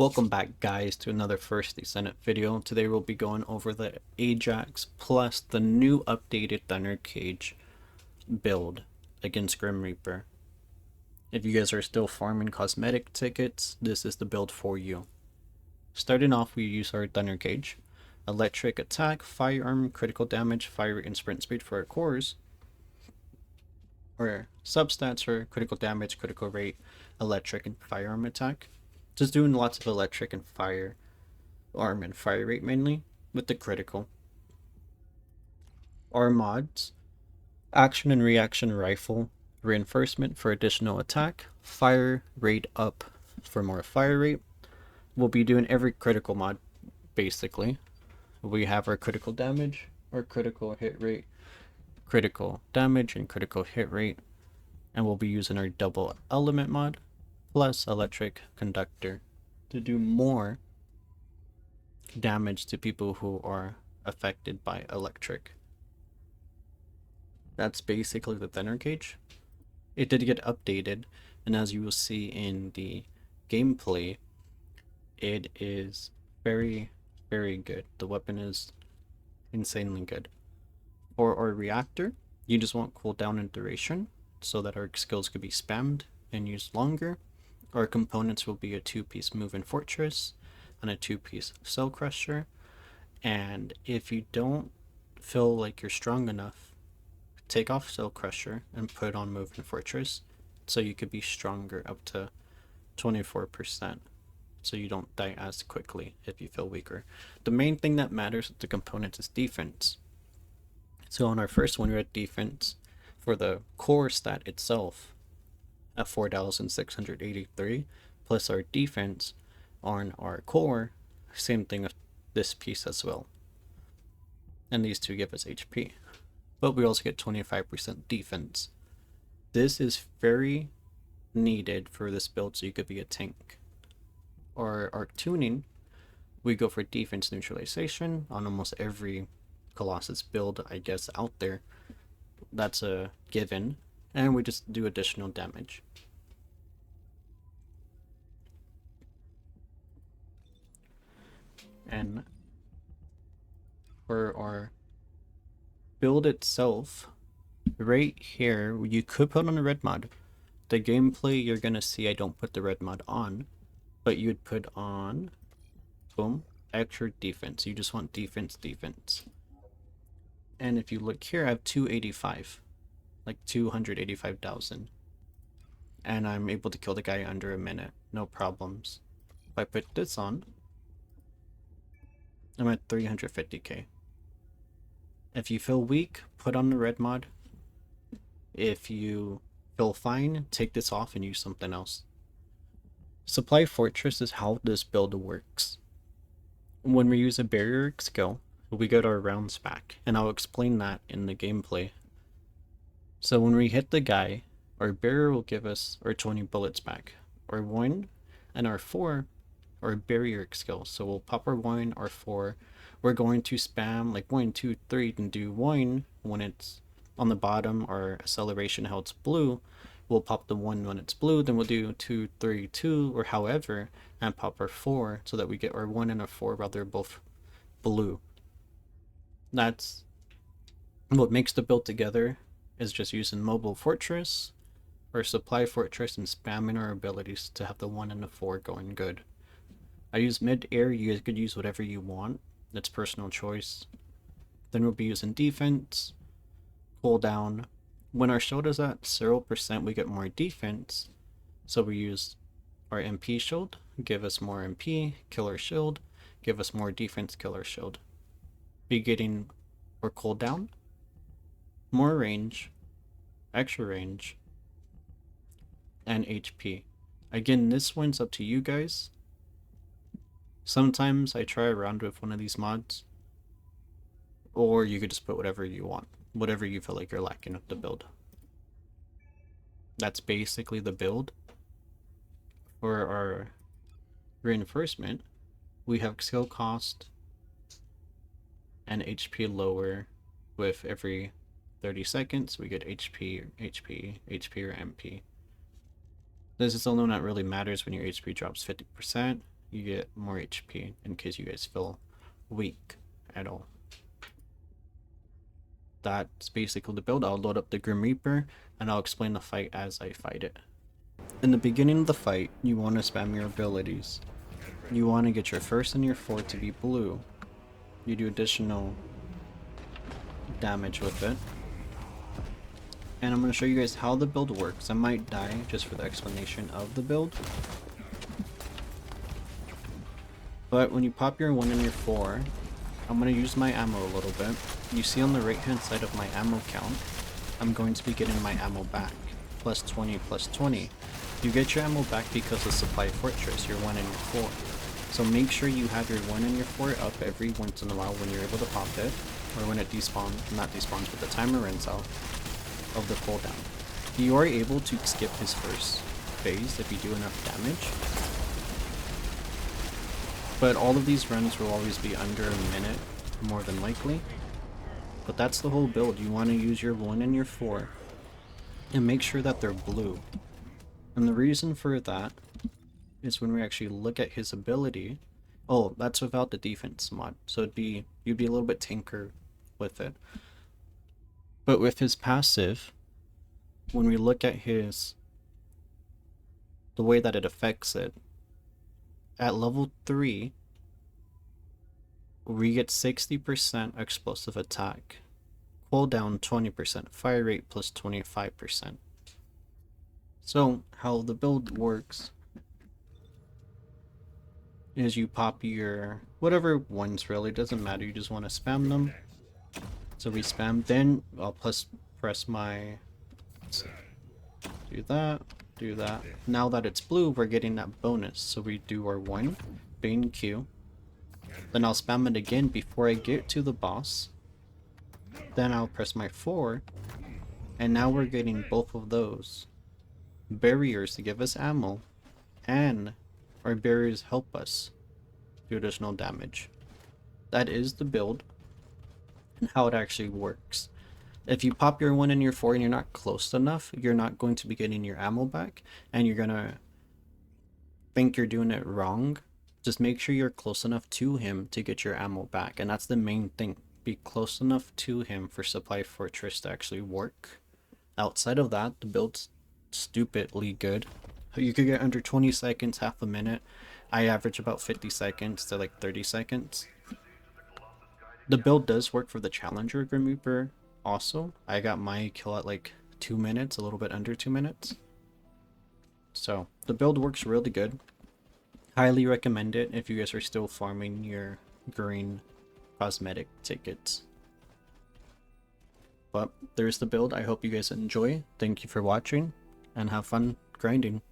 Welcome back, guys, to another First Descendant video. Today we'll be going over the Ajax plus the new updated thundercage build against grimreaper. If you guys are still farming cosmetic tickets, this is the build for you. Starting off, we use our thundercage, electric attack, firearm, critical damage, fire rate, and sprint speed for our cores, or substats for critical damage, critical rate, electric, and firearm attack. Just doing lots of electric and fire arm and fire rate mainly with the critical. Our mods: action and reaction rifle, reinforcement for additional attack, fire rate up for more fire rate. We'll be doing every critical mod basically. We have our critical damage, our critical hit rate, critical damage, and critical hit rate, and we'll be using our double element mod plus electric conductor to do more damage to people who are affected by electric. That's basically the thundercage. It did get updated, and as you will see in the gameplay, it is very, very good. The weapon is insanely good. For our reactor, you just want cooldown and duration so that our skills could be spammed and used longer. Our components will be a 2-piece move and fortress and a 2-piece cell crusher. And if you don't feel like you're strong enough, take off cell crusher and put on move and fortress so you could be stronger up to 24%, so you don't die as quickly if you feel weaker. The main thing that matters with the components is defense. So on our first one, we're at defense for the core stat itself at 4,683, plus our defense on our core, same thing with this piece as well. And these two give us HP. But we also get 25% defense. This is very needed for this build so you could be a tank. Or our tuning, we go for defense neutralization on almost every Colossus build, I guess, out there. That's a given. And we just do additional damage. And for our build itself, right here, you could put on a red mod. The gameplay, you're gonna see I don't put the red mod on, but you'd put on, boom, extra defense. You just want defense. And if you look here, I have 285. Like 285,000, and I'm able to kill the guy under a minute, no problems. If I put this on, I'm at 350k. If you feel weak, put on the red mod. If you feel fine, take this off and use something else. Supply fortress is how this build works. When we use a barrier skill, we get our rounds back, and I'll explain that in the gameplay. So when we hit the guy, our barrier will give us our 20 bullets back. Our 1 and our 4 are barrier skills. So we'll pop our 1, our 4. We're going to spam like 1, 2, 3 and do 1 when it's on the bottom. Our acceleration, how it's blue, we'll pop the 1 when it's blue. Then we'll do 2, 3, 2 or however, and pop our 4 so that we get our 1 and our 4 while they're both blue. That's what makes the build together. Is just using mobile fortress or supply fortress and spamming our abilities to have the 1 and the 4 going good. I use mid-air, you guys could use whatever you want. That's personal choice. Then we'll be using defense, cooldown. When our shield is at 0%, we get more defense. So we use our MP shield, give us more MP, kill our shield, give us more defense, kill our shield. Be getting our cooldown, more range, extra range, and HP. Again, this one's up to you guys. Sometimes I try around with one of these mods, or you could just put whatever you want, whatever you feel like you're lacking with the build. That's basically the build. For our reinforcement, we have skill cost and HP lower with every 30 seconds. We get HP, or MP. This is although not really matters when your HP drops 50%. you get more HP in case you guys feel weak at all. That's basically the build. I'll load up the Grim Reaper and I'll explain the fight as I fight it. In the beginning of the fight, you want to spam your abilities. You want to get your first and your fourth to be blue. You do additional damage with it. And I'm going to show you guys how the build works. I might die just for the explanation of the build. But when you pop your 1 and your 4, I'm going to use my ammo a little bit. You see on the right hand side of my ammo count, I'm going to be getting my ammo back. Plus 20, plus 20. You get your ammo back because of Supply Fortress, your 1 and your 4. So make sure you have your 1 and your 4 up every once in a while when you're able to pop it. Or when it despawns, not despawns, but the timer runs out of the cooldown. You are able to skip his first phase if you do enough damage. But all of these runs will always be under a minute, more than likely. But that's the whole build. You want to use your 1 and your 4 and make sure that they're blue. And the reason for that is when we actually look at his ability. Oh, that's without the defense mod. So you'd be a little bit tinker with it. But with his passive, when we look at the way that it affects it, at level 3, we get 60% explosive attack, cooldown 20%, fire rate plus 25%. So how the build works is you pop your whatever ones, really doesn't matter, you just want to spam them. So we spam, then I'll press my, do that. Now that it's blue, we're getting that bonus. So we do our 1, Bane Q. Then I'll spam it again before I get to the boss. Then I'll press my 4. And now we're getting both of those barriers to give us ammo. And our barriers help us do additional damage. That is the build and how it actually works. If you pop your 1 and your 4 and you're not close enough, you're not going to be getting your ammo back, and you're gonna think you're doing it wrong. Just make sure you're close enough to him to get your ammo back, and that's the main thing. Be close enough to him for Supply Fortress to actually work. Outside of that, the build's stupidly good. You could get under 20 seconds, half a minute. I average about 50 seconds to like 30 seconds. The build does work for the Challenger Grim Reaper also. I got my kill at like 2 minutes, a little bit under 2 minutes. So the build works really good. Highly recommend it if you guys are still farming your green cosmetic tickets. But there's the build. I hope you guys enjoy. Thank you for watching and have fun grinding.